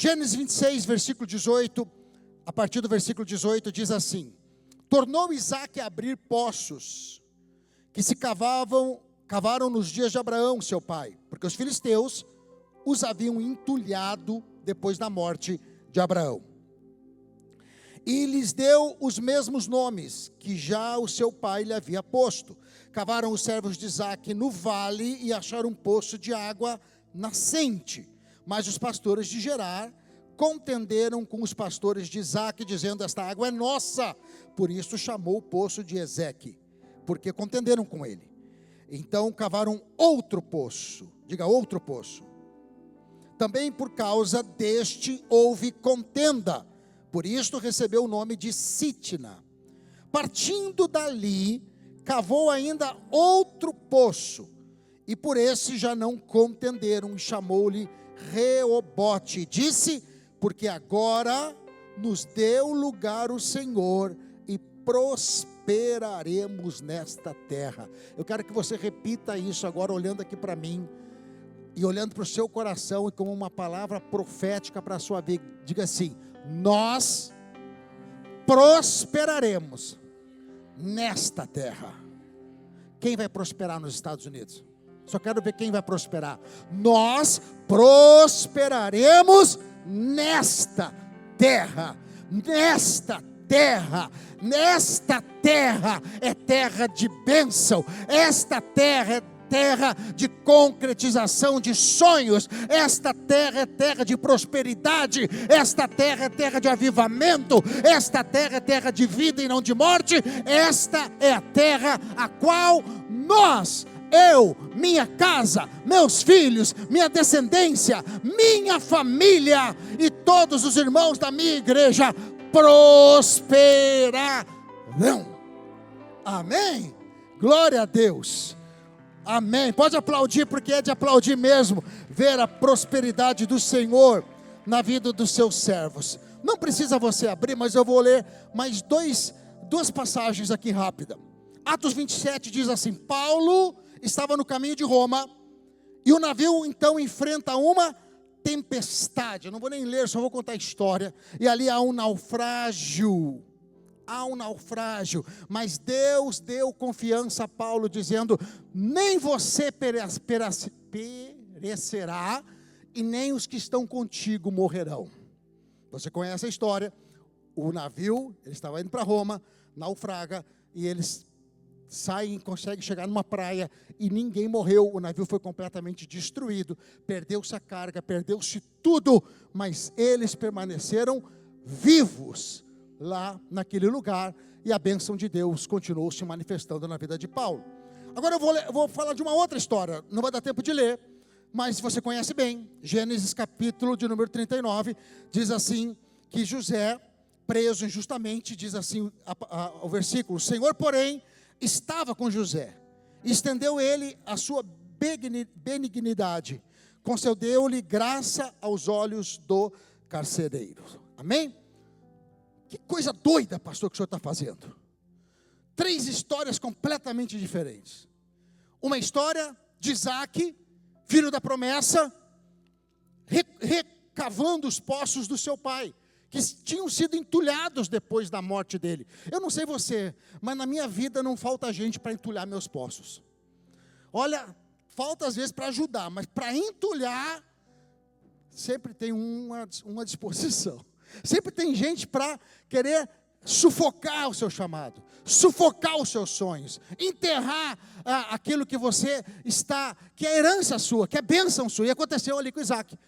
Gênesis 26, versículo 18, a partir do versículo 18, diz assim: tornou Isaque a abrir poços, que se cavaram nos dias de Abraão, seu pai, porque os filisteus os haviam entulhado depois da morte de Abraão. E lhes deu os mesmos nomes que já o seu pai lhe havia posto. Cavaram os servos de Isaque no vale e acharam um poço de água nascente. Mas os pastores de Gerar contenderam com os pastores de Isaque, dizendo: esta água é nossa. Por isso chamou o poço de Ezeque, porque contenderam com ele. Então cavaram outro poço, diga outro poço. Também por causa deste houve contenda, por isto recebeu o nome de Sitna. Partindo dali, cavou ainda outro poço, e por esse já não contenderam, e chamou-lhe Reobote. Disse: porque agora nos deu lugar o Senhor, e prosperaremos nesta terra. Eu quero que você repita isso agora, olhando aqui para mim, e olhando para o seu coração, e como uma palavra profética para a sua vida. Diga assim: nós prosperaremos nesta terra. Quem vai prosperar nos Estados Unidos? Só quero ver quem vai prosperar. Nós prosperaremos nesta terra. Nesta terra. Nesta terra é terra de bênção. Esta terra é terra de concretização de sonhos. Esta terra é terra de prosperidade. Esta terra é terra de avivamento. Esta terra é terra de vida e não de morte. Esta é a terra a qual nós, eu, minha casa, meus filhos, minha descendência, minha família e todos os irmãos da minha igreja prosperarão. Amém? Glória a Deus. Amém. Pode aplaudir, porque é de aplaudir mesmo ver a prosperidade do Senhor na vida dos seus servos. Não precisa você abrir, mas eu vou ler mais duas passagens aqui rápida. Atos 27 diz assim: Paulo estava no caminho de Roma, e o navio então enfrenta uma tempestade. Eu não vou nem ler, só vou contar a história. E ali há um naufrágio. Mas Deus deu confiança a Paulo, dizendo: nem você perecerá, e nem os que estão contigo morrerão. Você conhece a história. O navio, ele estava indo para Roma, naufraga, e eles saem e conseguem chegar numa praia, e ninguém morreu. O navio foi completamente destruído, perdeu-se a carga, perdeu-se tudo, mas eles permaneceram vivos lá naquele lugar, e a bênção de Deus continuou se manifestando na vida de Paulo. Agora eu vou falar de uma outra história, não vai dar tempo de ler, mas você conhece bem. Gênesis capítulo de número 39, diz assim, que José, preso injustamente, diz assim o versículo: o Senhor, porém, estava com José, estendeu ele a sua benignidade, concedeu-lhe graça aos olhos do carcereiro. Amém? Que coisa doida, pastor, que o senhor está fazendo. 3 histórias completamente diferentes. Uma história de Isaque, filho da promessa, recavando os poços do seu pai, que tinham sido entulhados depois da morte dele. Eu não sei você, mas na minha vida não falta gente para entulhar meus poços. Olha, falta às vezes para ajudar, mas para entulhar, sempre tem uma disposição. Sempre tem gente para querer sufocar o seu chamado, sufocar os seus sonhos, enterrar aquilo que você está, que é herança sua, que é bênção sua. E aconteceu ali com Isaque.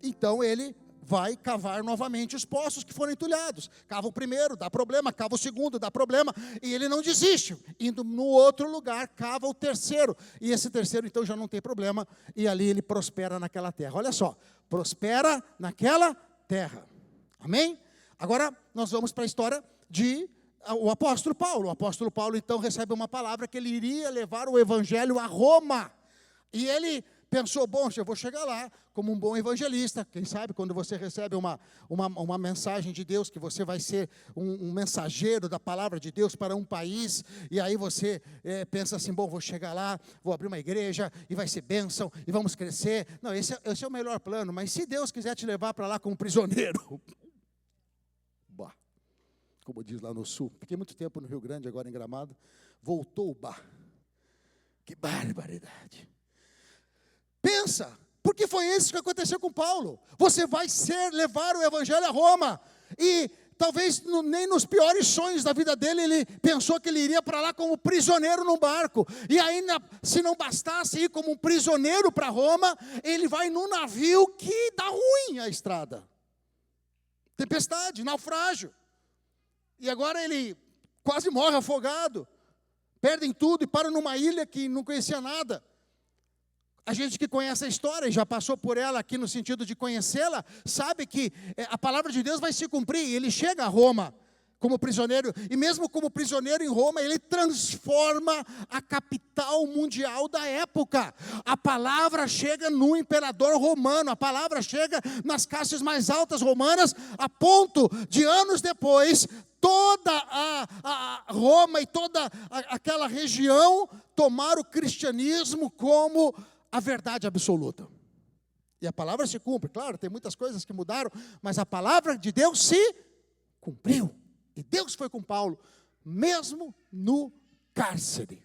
Então ele vai cavar novamente os poços que foram entulhados. Cava o primeiro, dá problema, cava o segundo, dá problema, e ele não desiste. Indo no outro lugar, cava o terceiro, e esse terceiro então já não tem problema, e ali ele prospera naquela terra. Olha só, prospera naquela terra. Amém? Agora nós vamos para a história de o apóstolo Paulo. O apóstolo Paulo então recebe uma palavra que ele iria levar o evangelho a Roma. E ele pensou, bom, eu vou chegar lá como um bom evangelista. Quem sabe quando você recebe uma mensagem de Deus, que você vai ser um mensageiro da palavra de Deus para um país, e aí você pensa assim, bom, vou chegar lá, vou abrir uma igreja, e vai ser bênção, e vamos crescer. Não, esse é o melhor plano, mas se Deus quiser te levar para lá como prisioneiro, bah, como diz lá no sul, fiquei muito tempo no Rio Grande, agora em Gramado, voltou o bah, que barbaridade. Pensa, porque foi isso que aconteceu com Paulo. Você vai levar o evangelho a Roma. E talvez nem nos piores sonhos da vida dele, ele pensou que ele iria para lá como prisioneiro num barco. E ainda, se não bastasse ir como um prisioneiro para Roma, ele vai num navio que dá ruim a estrada. Tempestade, naufrágio. E agora ele quase morre afogado. Perdem tudo e param numa ilha que não conhecia nada. A gente que conhece a história e já passou por ela aqui no sentido de conhecê-la, sabe que a palavra de Deus vai se cumprir. Ele chega a Roma como prisioneiro, e mesmo como prisioneiro em Roma, ele transforma a capital mundial da época. A palavra chega no imperador romano, a palavra chega nas castas mais altas romanas, a ponto de anos depois, toda a Roma e toda aquela região tomar o cristianismo como a verdade absoluta. E a palavra se cumpre. Claro, tem muitas coisas que mudaram, mas a palavra de Deus se cumpriu. E Deus foi com Paulo, mesmo no cárcere.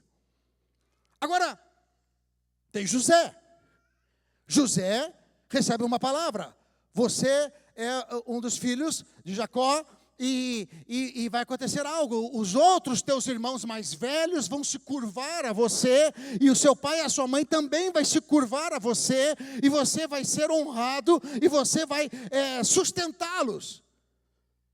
Agora, tem José. José recebe uma palavra. Você é um dos filhos de Jacó, e vai acontecer algo. Os outros teus irmãos mais velhos vão se curvar a você, e o seu pai e a sua mãe também vai se curvar a você, e você vai ser honrado, e você vai sustentá-los.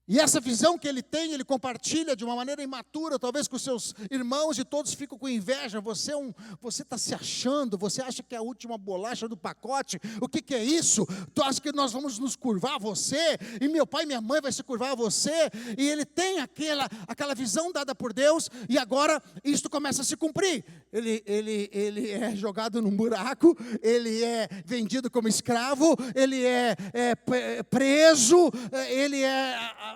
E essa visão que ele tem, ele compartilha de uma maneira imatura, talvez com seus irmãos, e todos ficam com inveja. Você está se achando, você acha que é a última bolacha do pacote. O que é isso? Tu acha que nós vamos nos curvar a você? E meu pai e minha mãe vai se curvar a você? E ele tem aquela visão dada por Deus, e agora isto começa a se cumprir. Ele é jogado num buraco, ele é vendido como escravo, ele é preso, ele é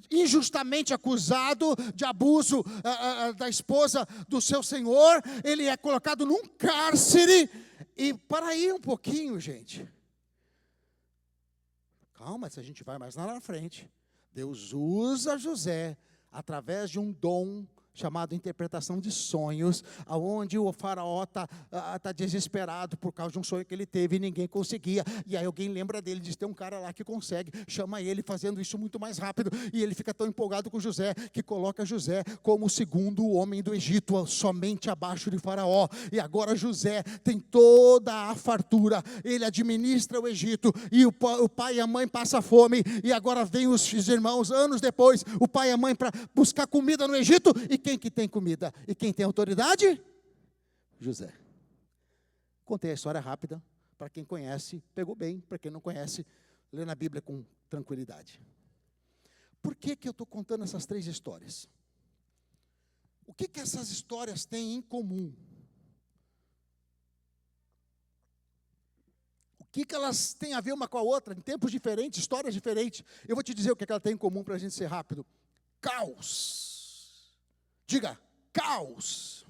injustamente acusado de abuso da esposa do seu senhor, ele é colocado num cárcere. E para aí um pouquinho, gente, calma, se a gente vai mais lá na frente, Deus usa José através de um dom chamado interpretação de sonhos, aonde o faraó tá desesperado por causa de um sonho que ele teve e ninguém conseguia, e aí alguém lembra dele, diz, tem um cara lá que consegue, chama ele fazendo isso muito mais rápido, e ele fica tão empolgado com José, que coloca José como o segundo homem do Egito, somente abaixo de faraó. E agora José tem toda a fartura, ele administra o Egito, e o pai e a mãe passam fome, e agora vem os irmãos, anos depois, o pai e a mãe para buscar comida no Egito, e quem que tem comida e quem tem autoridade? José. Contei a história rápida, para quem conhece, pegou bem, para quem não conhece, lê na Bíblia com tranquilidade. Por que eu estou contando essas três histórias? O que essas histórias têm em comum? O que elas têm a ver uma com a outra, em tempos diferentes, histórias diferentes? Eu vou te dizer o que ela tem em comum para a gente ser rápido. Caos. Diga, caos.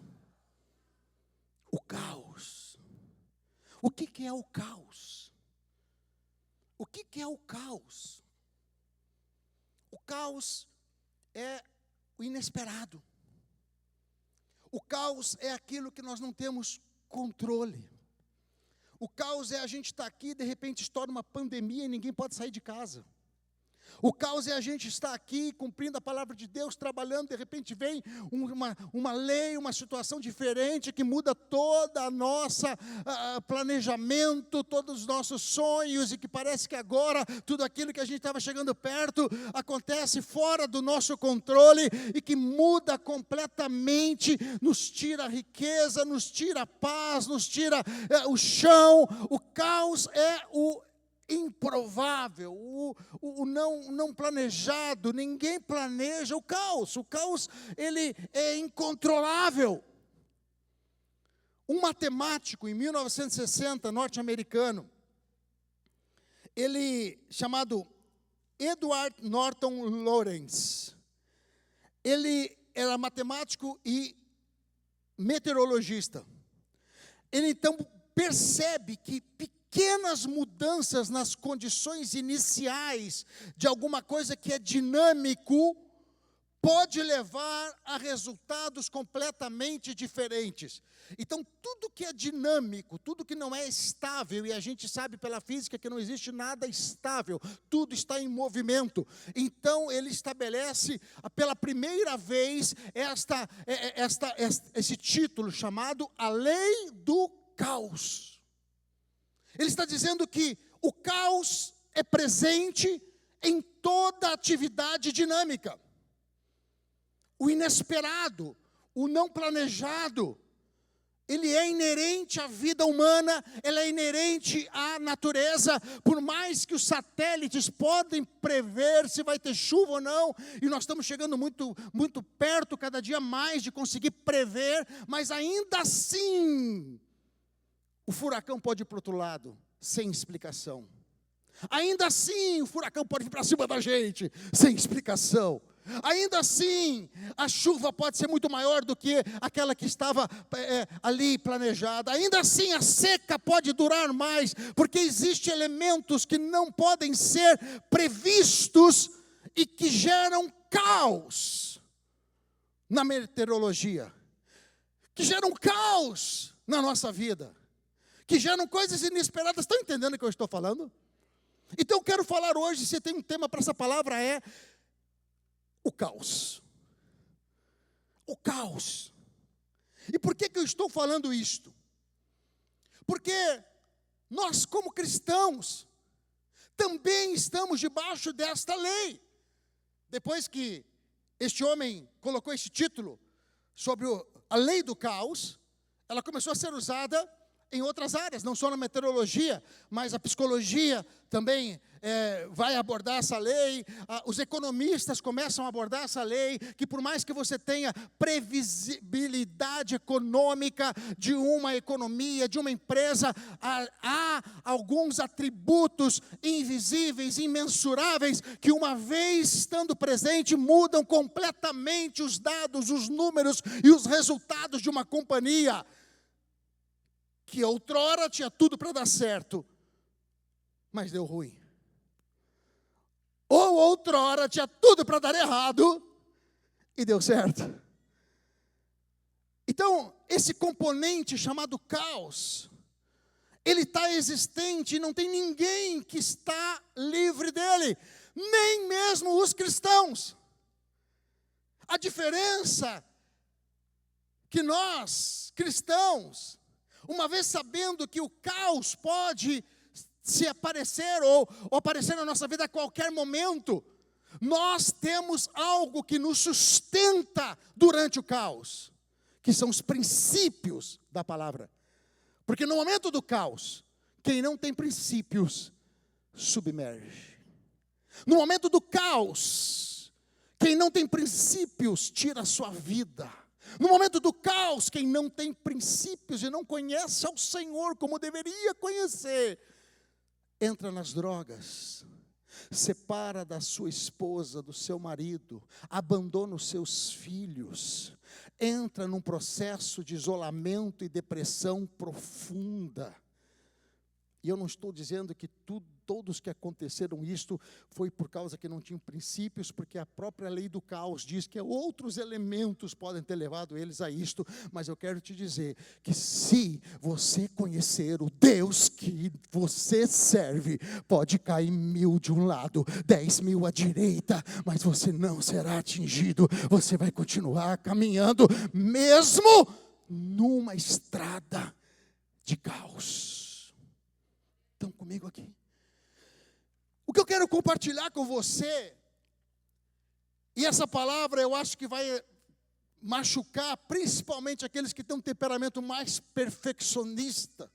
O caos. O que é o caos? O que é o caos? O caos é o inesperado. O caos é aquilo que nós não temos controle. O caos é a gente estar aqui e de repente estoura uma pandemia e ninguém pode sair de casa. O caos é a gente estar aqui cumprindo a palavra de Deus, trabalhando, de repente vem uma lei, uma situação diferente que muda toda a nossa planejamento, todos os nossos sonhos, e que parece que agora tudo aquilo que a gente estava chegando perto acontece fora do nosso controle e que muda completamente, nos tira a riqueza, nos tira a paz, nos tira o chão. O caos é o improvável, o não planejado. Ninguém planeja o caos. O caos, ele é incontrolável. Um matemático, em 1960, norte-americano, ele, chamado Edward Norton Lawrence, ele era matemático e meteorologista. Ele, então, percebe que pequenas mudanças nas condições iniciais de alguma coisa que é dinâmico pode levar a resultados completamente diferentes. Então, tudo que é dinâmico, tudo que não é estável, e a gente sabe pela física que não existe nada estável, tudo está em movimento. Então, ele estabelece, pela primeira vez, esse título chamado A Lei do Caos. Ele está dizendo que o caos é presente em toda atividade dinâmica. O inesperado, o não planejado, ele é inerente à vida humana, ele é inerente à natureza. Por mais que os satélites podem prever se vai ter chuva ou não, e nós estamos chegando muito, muito perto, cada dia mais, de conseguir prever, mas ainda assim, o furacão pode ir para o outro lado, sem explicação. Ainda assim, o furacão pode vir para cima da gente, sem explicação. Ainda assim, a chuva pode ser muito maior do que aquela que estava ali planejada. Ainda assim, a seca pode durar mais, porque existem elementos que não podem ser previstos e que geram caos na meteorologia, que geram caos na nossa vida, que geram coisas inesperadas. Estão entendendo o que eu estou falando? Então eu quero falar hoje, se tem um tema para essa palavra, é o caos. O caos. E por que eu estou falando isto? Porque nós, como cristãos, também estamos debaixo desta lei. Depois que este homem colocou esse título sobre a lei do caos, ela começou a ser usada em outras áreas, não só na meteorologia, mas a psicologia também vai abordar essa lei. Os economistas começam a abordar essa lei, que por mais que você tenha previsibilidade econômica de uma economia, de uma empresa, há alguns atributos invisíveis, imensuráveis, que uma vez estando presente, mudam completamente os dados, os números e os resultados de uma companhia, que outrora tinha tudo para dar certo, mas deu ruim. Ou outrora tinha tudo para dar errado, e deu certo. Então, esse componente chamado caos, ele está existente e não tem ninguém que está livre dele, nem mesmo os cristãos. A diferença que nós, cristãos, uma vez sabendo que o caos pode se aparecer ou aparecer na nossa vida a qualquer momento, nós temos algo que nos sustenta durante o caos, que são os princípios da palavra. Porque no momento do caos, quem não tem princípios, submerge. No momento do caos, quem não tem princípios, tira a sua vida. No momento do caos, quem não tem princípios e não conhece ao Senhor como deveria conhecer, entra nas drogas, separa da sua esposa, do seu marido, abandona os seus filhos, entra num processo de isolamento e depressão profunda. E eu não estou dizendo que todos que aconteceram isto foi por causa que não tinham princípios, porque a própria lei do caos diz que outros elementos podem ter levado eles a isto, mas eu quero te dizer que se você conhecer o Deus que você serve, pode cair 1000 de um lado, 10.000 à direita, mas você não será atingido, você vai continuar caminhando, mesmo numa estrada de caos. Estão comigo aqui? O que eu quero compartilhar com você, e essa palavra eu acho que vai machucar principalmente aqueles que têm um temperamento mais perfeccionista.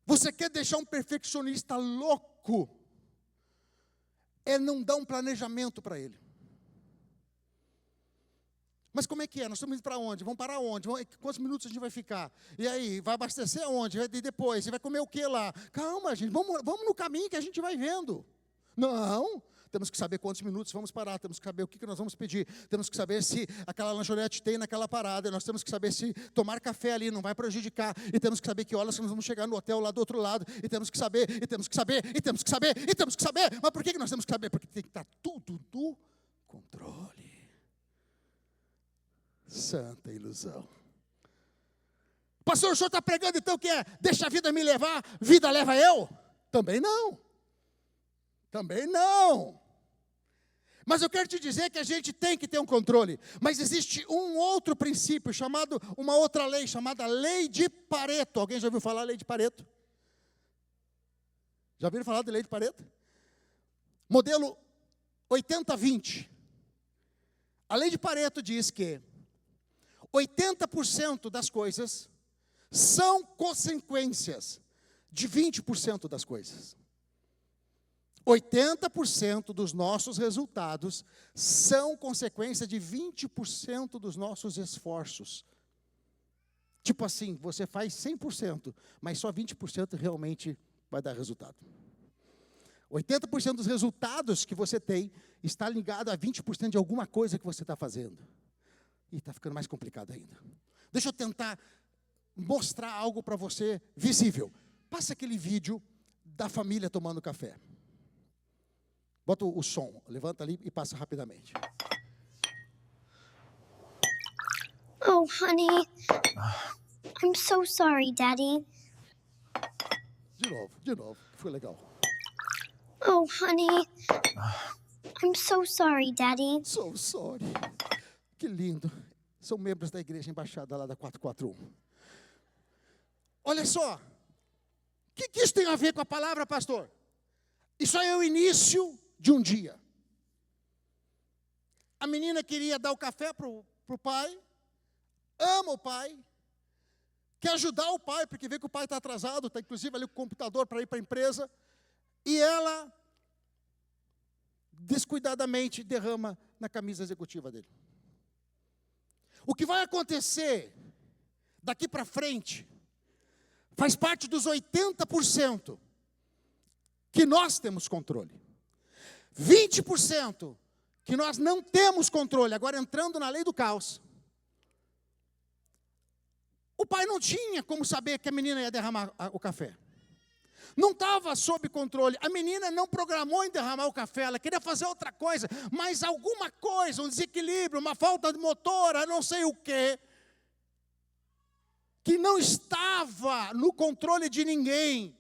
Você quer deixar um perfeccionista louco, é não dar um planejamento para ele. Mas como é que é? Nós estamos indo para onde? Vamos parar onde? Quantos minutos a gente vai ficar? E aí, vai abastecer aonde? E depois? Você vai comer o que lá? Calma, gente, vamos no caminho que a gente vai vendo. Não, temos que saber quantos minutos vamos parar, temos que saber o que nós vamos pedir, temos que saber se aquela lanchonete tem naquela parada, nós temos que saber se tomar café ali não vai prejudicar, e temos que saber que horas nós vamos chegar no hotel lá do outro lado, e temos que saber, e temos que saber, e temos que saber, e temos que saber. Mas por que nós temos que saber? Porque tem que estar tudo no controle. Santa ilusão. Pastor, o senhor está pregando então que é deixa a vida me levar, vida leva eu? Também não. Também não. Mas eu quero te dizer que a gente tem que ter um controle. Mas existe um outro princípio, uma outra lei, chamada lei de Pareto. Alguém já ouviu falar da lei de Pareto? Já ouviram falar da lei de Pareto? Modelo 80-20. A lei de Pareto diz que 80% das coisas são consequências de 20% das coisas. 80% dos nossos resultados são consequência de 20% dos nossos esforços. Tipo assim, você faz 100%, mas só 20% realmente vai dar resultado. 80% dos resultados que você tem está ligado a 20% de alguma coisa que você está fazendo. E está ficando mais complicado ainda. Deixa eu tentar mostrar algo para você visível. Passa aquele vídeo da família tomando café. Bota o som, levanta ali e passa rapidamente. Oh, honey. I'm so sorry, Daddy. De novo, foi legal. Oh, honey. I'm so sorry, Daddy. So sorry. Que lindo. São membros da igreja embaixada lá da 441. Olha só. O que isso tem a ver com a palavra, pastor? Isso aí é o início de um dia. A menina queria dar o café para o pai. Ama o pai. Quer ajudar o pai, porque vê que o pai está atrasado. Está inclusive ali com o computador para ir para a empresa. E ela, descuidadamente, derrama na camisa executiva dele. O que vai acontecer daqui para frente faz parte dos 80% que nós temos controle. 20% que nós não temos controle. Agora entrando na lei do caos. O pai não tinha como saber que a menina ia derramar o café. Não estava sob controle. A menina não programou em derramar o café. Ela queria fazer outra coisa. Mas alguma coisa, um desequilíbrio, uma falta de motor, não sei o quê, que não estava no controle de ninguém,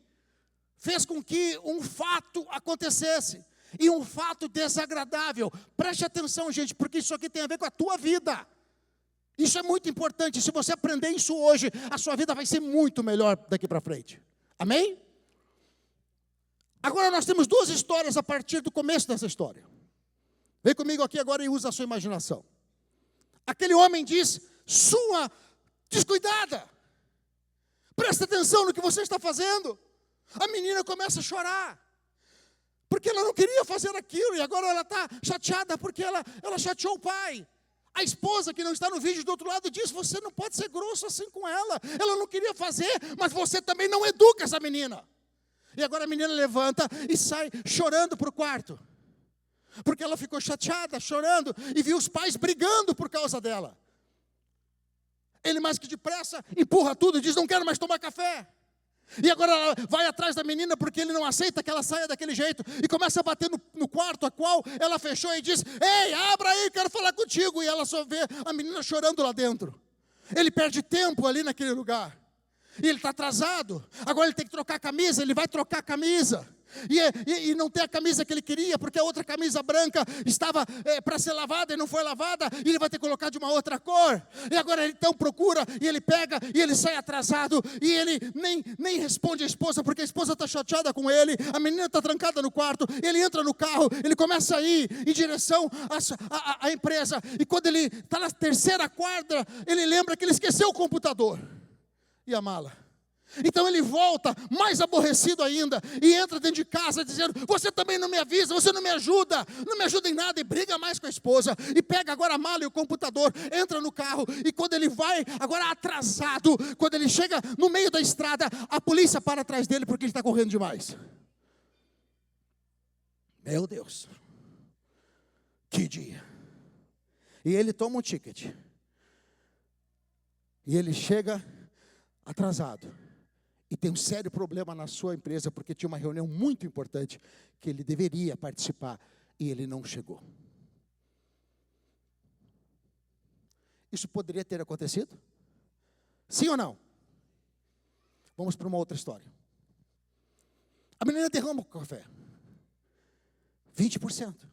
fez com que um fato acontecesse. E um fato desagradável. Preste atenção, gente, porque isso aqui tem a ver com a tua vida. Isso é muito importante. Se você aprender isso hoje, a sua vida vai ser muito melhor daqui para frente. Amém? Agora nós temos duas histórias a partir do começo dessa história. Vem comigo aqui agora e usa a sua imaginação. Aquele homem diz, sua descuidada. Presta atenção no que você está fazendo. A menina começa a chorar. Porque ela não queria fazer aquilo. E agora ela está chateada porque ela chateou o pai. A esposa que não está no vídeo do outro lado diz, você não pode ser grosso assim com ela. Ela não queria fazer, mas você também não educa essa menina. E agora a menina levanta e sai chorando para o quarto. Porque ela ficou chateada, chorando, e viu os pais brigando por causa dela. Ele mais que depressa empurra tudo e diz, não quero mais tomar café. E agora ela vai atrás da menina porque ele não aceita que ela saia daquele jeito. E começa a bater no quarto a qual ela fechou e diz, ei, abra aí, quero falar contigo. E ela só vê a menina chorando lá dentro. Ele perde tempo ali naquele lugar. E ele está atrasado. Agora ele tem que trocar a camisa, ele vai trocar a camisa. E não tem a camisa que ele queria, porque a outra camisa branca estava para ser lavada e não foi lavada, e ele vai ter que colocar de uma outra cor. E agora ele então procura, e ele pega, e ele sai atrasado, e ele nem responde à esposa, porque a esposa está chateada com ele, a menina está trancada no quarto, ele entra no carro, ele começa a ir em direção à empresa, e quando ele está na terceira quadra, ele lembra que ele esqueceu o computador e a mala. Então ele volta mais aborrecido ainda e entra dentro de casa dizendo: você também não me avisa, você não me ajuda em nada, e briga mais com a esposa, e pega agora a mala e o computador, entra no carro, e quando ele vai, agora atrasado, quando ele chega no meio da estrada, a polícia para atrás dele porque ele está correndo demais. Meu Deus, que dia. E ele toma um ticket, e ele chega atrasado, e tem um sério problema na sua empresa, porque tinha uma reunião muito importante que ele deveria participar, e ele não chegou. Isso poderia ter acontecido? Sim ou não? Vamos para uma outra história. A menina derrama o café. 20%.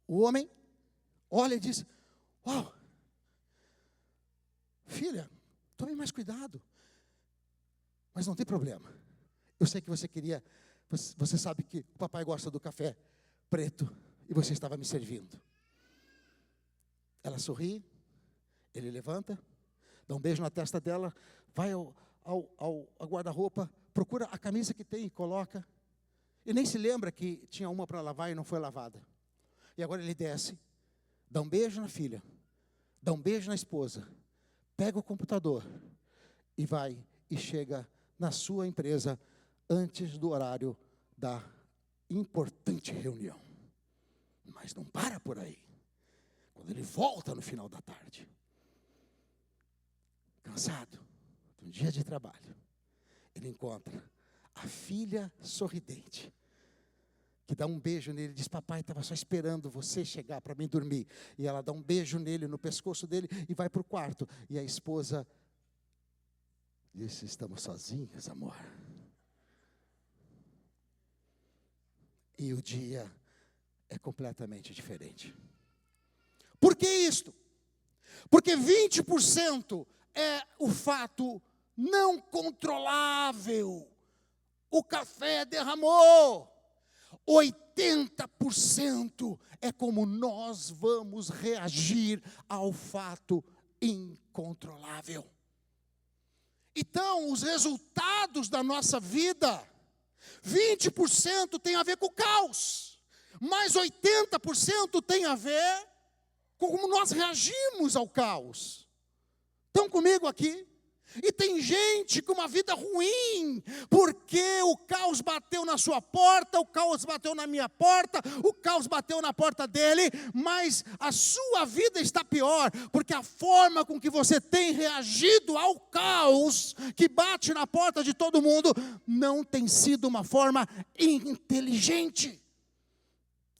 O homem olha e diz: uau, filha, tome mais cuidado. Mas não tem problema. Eu sei que você queria, você sabe que o papai gosta do café preto e você estava me servindo. Ela sorri, ele levanta, dá um beijo na testa dela, vai ao guarda-roupa, procura a camisa que tem e coloca. E nem se lembra que tinha uma para lavar e não foi lavada. E agora ele desce, dá um beijo na filha, dá um beijo na esposa, pega o computador e vai e chega na sua empresa antes do horário da importante reunião. Mas não para por aí. Quando ele volta no final da tarde, cansado de um dia de trabalho, ele encontra a filha sorridente, que dá um beijo nele, diz: papai, estava só esperando você chegar para mim dormir. E ela dá um beijo nele, no pescoço dele, e vai para o quarto. E a esposa disse: estamos sozinhos, amor. E o dia é completamente diferente. Por que isto? Porque 20% é o fato não controlável. O café derramou. 80% é como nós vamos reagir ao fato incontrolável. Então, os resultados da nossa vida, 20% tem a ver com o caos, mas 80% tem a ver com como nós reagimos ao caos. Estão comigo aqui? E tem gente com uma vida ruim, porque o caos bateu na sua porta, o caos bateu na minha porta, o caos bateu na porta dele, mas a sua vida está pior, porque a forma com que você tem reagido ao caos que bate na porta de todo mundo, não tem sido uma forma inteligente.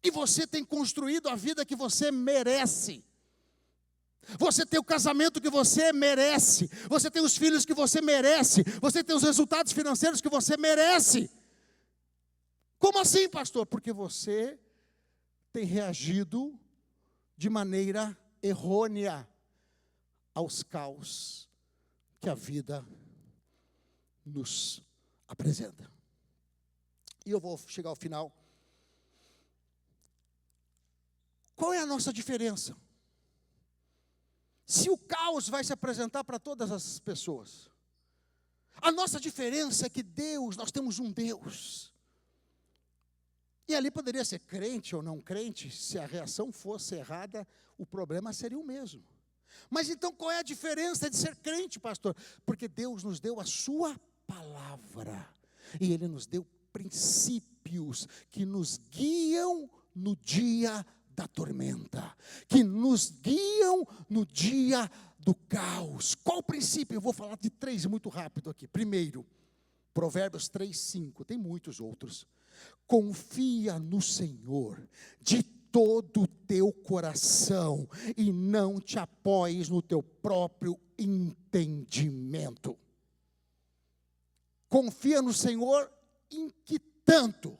E você tem construído a vida que você merece. Você tem o casamento que você merece, você tem os filhos que você merece, você tem os resultados financeiros que você merece. Como assim, pastor? Porque você tem reagido de maneira errônea aos caos que a vida nos apresenta. E eu vou chegar ao final. Qual é a nossa diferença? Se o caos vai se apresentar para todas as pessoas, a nossa diferença é que nós temos um Deus. E ali poderia ser crente ou não crente, se a reação fosse errada, o problema seria o mesmo. Mas então qual é a diferença de ser crente, pastor? Porque Deus nos deu a sua palavra, e Ele nos deu princípios que nos guiam no dia da tormenta, que nos guiam no dia do caos. Qual o princípio? Eu vou falar de 3 muito rápido aqui. Primeiro, Provérbios 3:5, tem muitos outros. Confia no Senhor de todo o teu coração e não te apoies no teu próprio entendimento. Confia no Senhor em que tanto?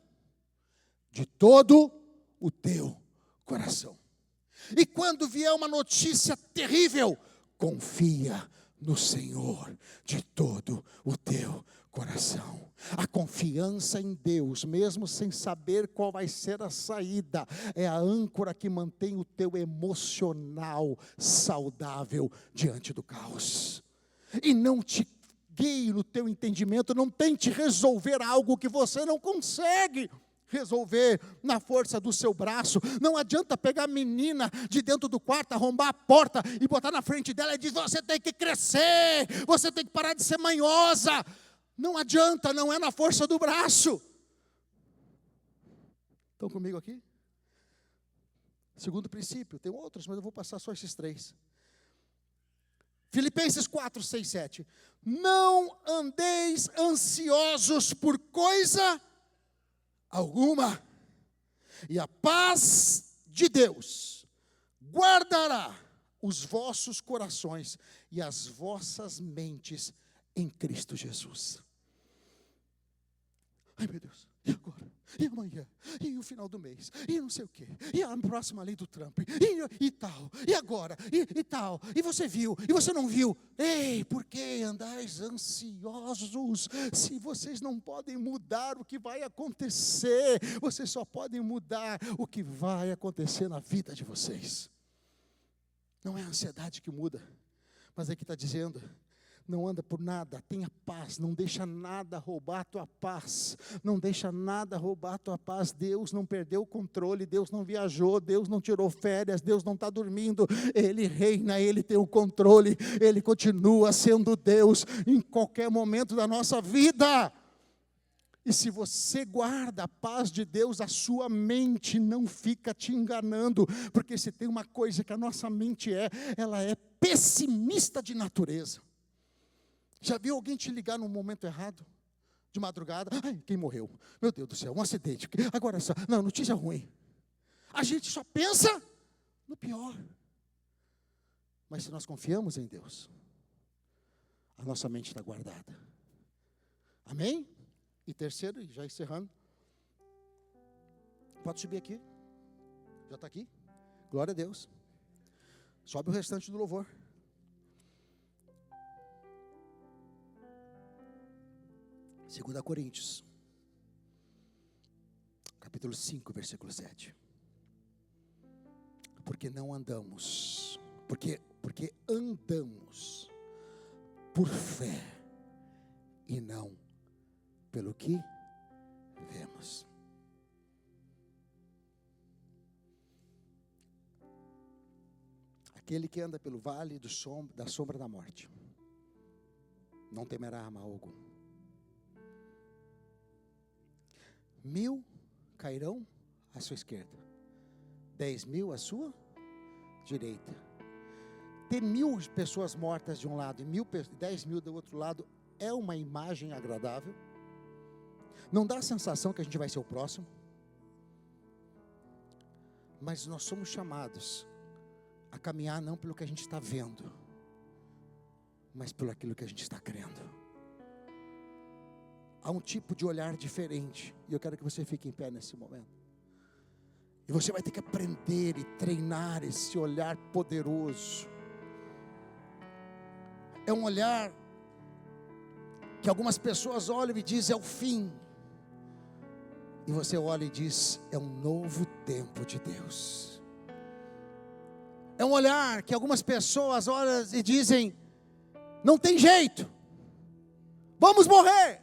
De todo o teu coração. E quando vier uma notícia terrível, confia no Senhor de todo o teu coração. A confiança em Deus, mesmo sem saber qual vai ser a saída, é a âncora que mantém o teu emocional saudável diante do caos. E não te guie no teu entendimento, não tente resolver algo que você não consegue resolver na força do seu braço. Não adianta pegar a menina de dentro do quarto, arrombar a porta e botar na frente dela e dizer: você tem que crescer, você tem que parar de ser manhosa. Não adianta, não é na força do braço. Estão comigo aqui? Segundo princípio, tem outros, mas eu vou passar só esses 3. Filipenses 4, 6, 7. Não andeis ansiosos por coisa alguma, e a paz de Deus guardará os vossos corações e as vossas mentes em Cristo Jesus. Ai, meu Deus, e agora? E amanhã? E o final do mês? E não sei o quê? E a próxima lei do Trump? E tal? E agora? E tal? E você viu? E você não viu? Ei, por que andais ansiosos? Se vocês não podem mudar o que vai acontecer, vocês só podem mudar o que vai acontecer na vida de vocês. Não é a ansiedade que muda, mas é que está dizendo: não anda por nada, tenha paz, não deixa nada roubar a tua paz, não deixa nada roubar a tua paz. Deus não perdeu o controle, Deus não viajou, Deus não tirou férias, Deus não está dormindo, Ele reina, Ele tem o controle, Ele continua sendo Deus em qualquer momento da nossa vida. E se você guarda a paz de Deus, a sua mente não fica te enganando, porque se tem uma coisa que a nossa mente ela é pessimista de natureza. Já viu alguém te ligar num momento errado? De madrugada? Ai, quem morreu? Meu Deus do céu, um acidente. Agora só, não, notícia ruim. A gente só pensa no pior. Mas se nós confiamos em Deus, a nossa mente está guardada. Amém? E terceiro, já encerrando. Pode subir aqui. Já está aqui? Glória a Deus. Sobe o restante do louvor. 2 Coríntios, capítulo 5, versículo 7. Porque não andamos, porque andamos por fé e não pelo que vemos. Aquele que anda pelo vale da sombra da morte não temerá mal algum. 1000 cairão à sua esquerda, 10.000 à sua direita. Ter 1000 pessoas mortas de um lado e 10.000 do outro lado é uma imagem agradável? Não dá a sensação que a gente vai ser o próximo? Mas nós somos chamados a caminhar não pelo que a gente está vendo, mas pelo aquilo que a gente está crendo. Há um tipo de olhar diferente, e eu quero que você fique em pé nesse momento. E você vai ter que aprender e treinar esse olhar poderoso. É um olhar que algumas pessoas olham e dizem: é o fim. E você olha e diz: é um novo tempo de Deus. É um olhar que algumas pessoas olham e dizem: não tem jeito, vamos morrer.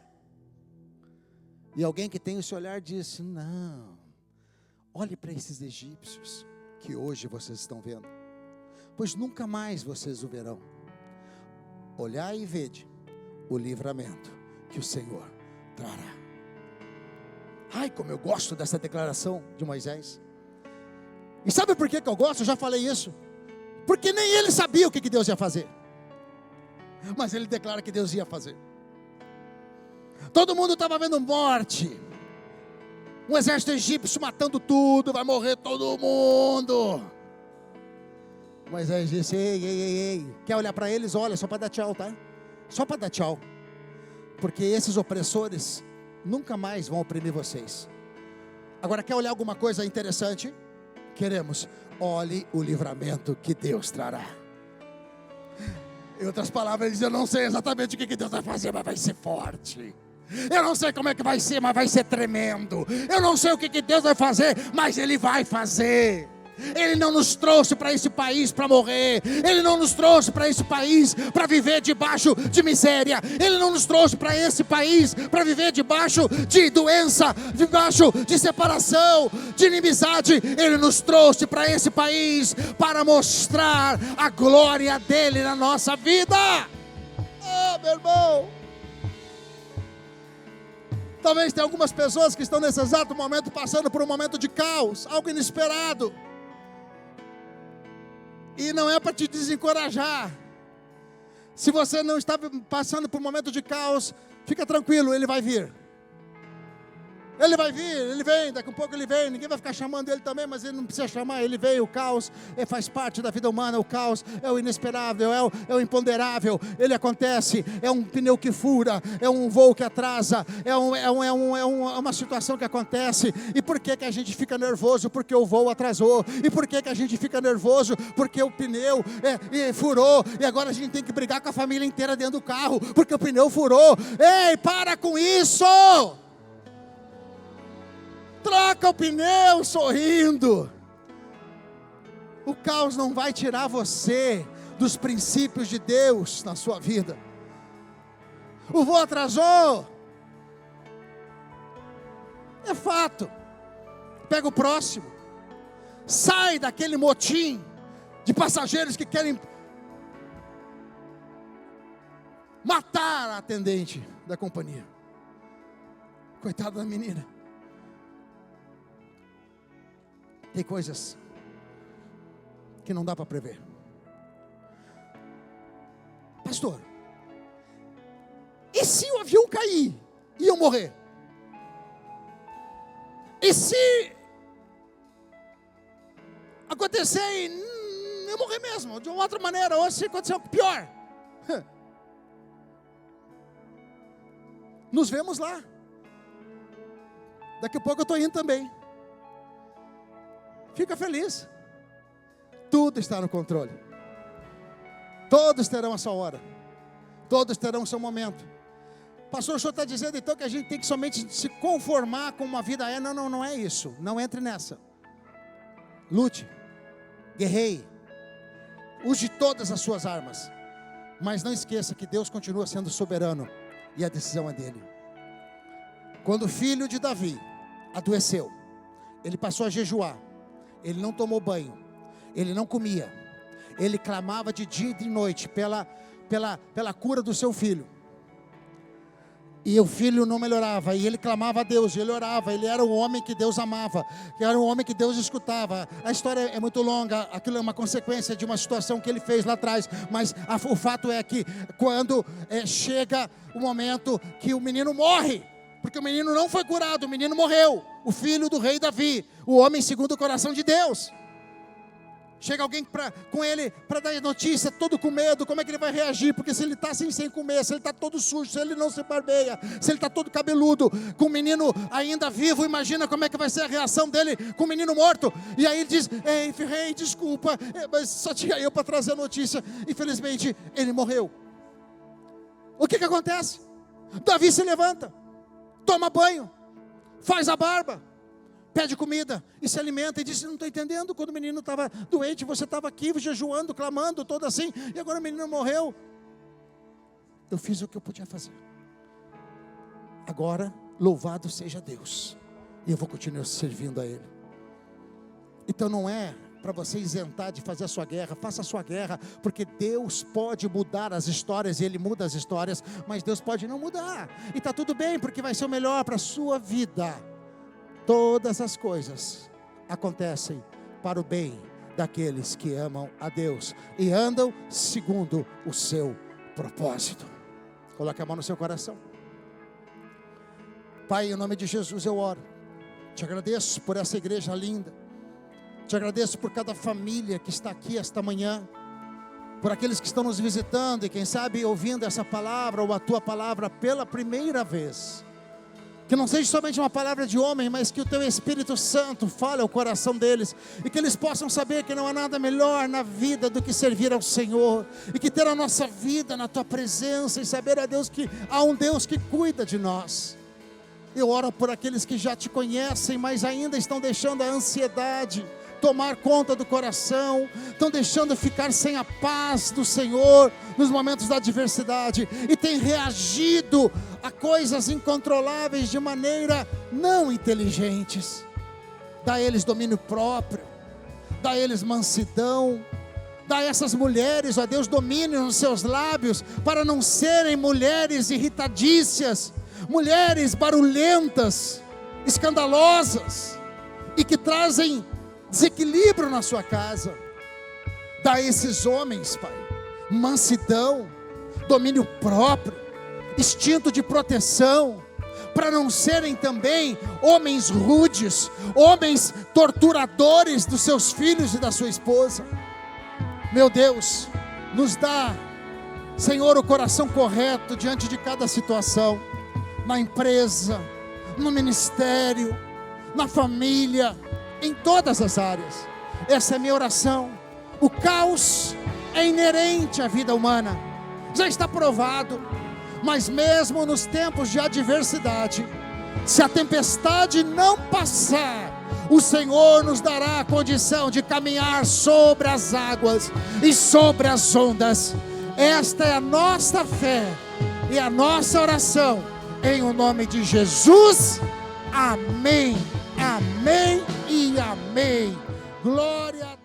E alguém que tem esse olhar diz: não, olhe para esses egípcios que hoje vocês estão vendo, pois nunca mais vocês o verão. Olhai e vede o livramento que o Senhor trará. Ai, como eu gosto dessa declaração de Moisés. E sabe por que eu gosto? Eu já falei isso. Porque nem ele sabia o que Deus ia fazer, mas ele declara que Deus ia fazer. Todo mundo estava vendo morte, um exército egípcio matando tudo, vai morrer todo mundo. Moisés disse: ei, quer olhar para eles? Olha, só para dar tchau, tá? Só para dar tchau, porque esses opressores nunca mais vão oprimir vocês. Agora, quer olhar alguma coisa interessante? Queremos. Olhe o livramento que Deus trará. Em outras palavras, ele diz: eu não sei exatamente o que Deus vai fazer, mas vai ser forte. Eu não sei como é que vai ser, mas vai ser tremendo. Eu não sei o que Deus vai fazer, mas Ele vai fazer. Ele não nos trouxe para esse país para morrer. Ele não nos trouxe para esse país para viver debaixo de miséria. Ele não nos trouxe para esse país para viver debaixo de doença, debaixo de separação, de inimizade. Ele nos trouxe para esse país para mostrar a glória dele na nossa vida. Oh, meu irmão. Talvez tenha algumas pessoas que estão nesse exato momento passando por um momento de caos, algo inesperado. E não é para te desencorajar. Se você não está passando por um momento de caos, fica tranquilo, ele vai vir. Ele vai vir, ele vem, daqui a pouco ele vem, ninguém vai ficar chamando ele também, mas ele não precisa chamar, ele veio. O caos faz parte da vida humana, o caos é o inesperável, é o imponderável, ele acontece, é um pneu que fura, é um voo que atrasa, é uma situação que acontece. E por que a gente fica nervoso? Porque o voo atrasou. E por que a gente fica nervoso? Porque o pneu furou, e agora a gente tem que brigar com a família inteira dentro do carro, porque o pneu furou. Ei, para com isso! Troca o pneu sorrindo. O caos não vai tirar você dos princípios de Deus na sua vida. O voo atrasou. É fato. Pega o próximo. Sai daquele motim de passageiros que querem matar a atendente da companhia. Coitada da menina. Tem coisas que não dá para prever. Pastor, e se o avião cair e eu morrer? E se acontecer e eu morrer mesmo, de uma outra maneira, ou se acontecer algo pior? Nos vemos lá. Daqui a pouco eu estou indo também. Fica feliz. Tudo está no controle. Todos terão a sua hora. Todos terão o seu momento. Pastor, o senhor está dizendo então que a gente tem que somente se conformar com uma vida Não, não é isso. Não entre nessa. Lute. Guerreie. Use todas as suas armas. Mas não esqueça que Deus continua sendo soberano. E a decisão é dele. Quando o filho de Davi adoeceu, ele passou a jejuar. Ele não tomou banho, ele não comia, ele clamava de dia e de noite pela cura do seu filho. E o filho não melhorava, e ele clamava a Deus, ele orava, ele era um homem que Deus amava, era um homem que Deus escutava. A história é muito longa, aquilo é uma consequência de uma situação que ele fez lá atrás, mas o fato é que quando chega o momento que o menino morre, porque o menino não foi curado, o menino morreu, o filho do rei Davi, o homem segundo o coração de Deus. Chega alguém com ele para dar notícia, todo com medo, como é que ele vai reagir? Porque se ele está assim sem comer, se ele está todo sujo, se ele não se barbeia, se ele está todo cabeludo, com o menino ainda vivo, imagina como é que vai ser a reação dele com o menino morto. E aí ele diz, ei, rei, desculpa, mas só tinha eu para trazer a notícia. Infelizmente, ele morreu. O que acontece? Davi se levanta, toma banho, faz a barba, pede comida e se alimenta e diz, não estou entendendo, quando o menino estava doente, você estava aqui jejuando, clamando, todo assim, e agora o menino morreu. Eu fiz o que eu podia fazer. Agora, louvado seja Deus, e eu vou continuar servindo a Ele. Então não é para você isentar de fazer a sua guerra, faça a sua guerra, porque Deus pode mudar as histórias, e Ele muda as histórias, mas Deus pode não mudar, e está tudo bem, porque vai ser o melhor para a sua vida. Todas as coisas acontecem para o bem daqueles que amam a Deus e andam segundo o seu propósito. Coloque a mão no seu coração. Pai, em nome de Jesus eu oro. Te agradeço por essa igreja linda. Te agradeço por cada família que está aqui esta manhã, por aqueles que estão nos visitando e quem sabe ouvindo essa palavra ou a Tua palavra pela primeira vez. Que não seja somente uma palavra de homem, mas que o Teu Espírito Santo fale ao coração deles, e que eles possam saber que não há nada melhor na vida do que servir ao Senhor, e que ter a nossa vida na Tua presença, e saber, ó Deus, que há um Deus que cuida de nós. Eu oro por aqueles que já te conhecem, mas ainda estão deixando a ansiedade tomar conta do coração, estão deixando ficar sem a paz do Senhor nos momentos da adversidade, e têm reagido a coisas incontroláveis de maneira não inteligentes. Dá a eles domínio próprio, dá a eles mansidão, dá a essas mulheres, ó Deus, domínio nos seus lábios, para não serem mulheres irritadícias, mulheres barulhentas, escandalosas, e que trazem desequilíbrio na sua casa. Dá a esses homens, Pai, mansidão, domínio próprio, instinto de proteção, para não serem também homens rudes, homens torturadores dos seus filhos e da sua esposa. Meu Deus, nos dá, Senhor, o coração correto diante de cada situação, na empresa, no ministério, na família, em todas as áreas. Essa é a minha oração. O caos é inerente à vida humana, já está provado, mas mesmo nos tempos de adversidade, se a tempestade não passar, o Senhor nos dará a condição de caminhar sobre as águas e sobre as ondas. Esta é a nossa fé e a nossa oração, em o nome de Jesus. Amém, amém e amém. Glória a Deus.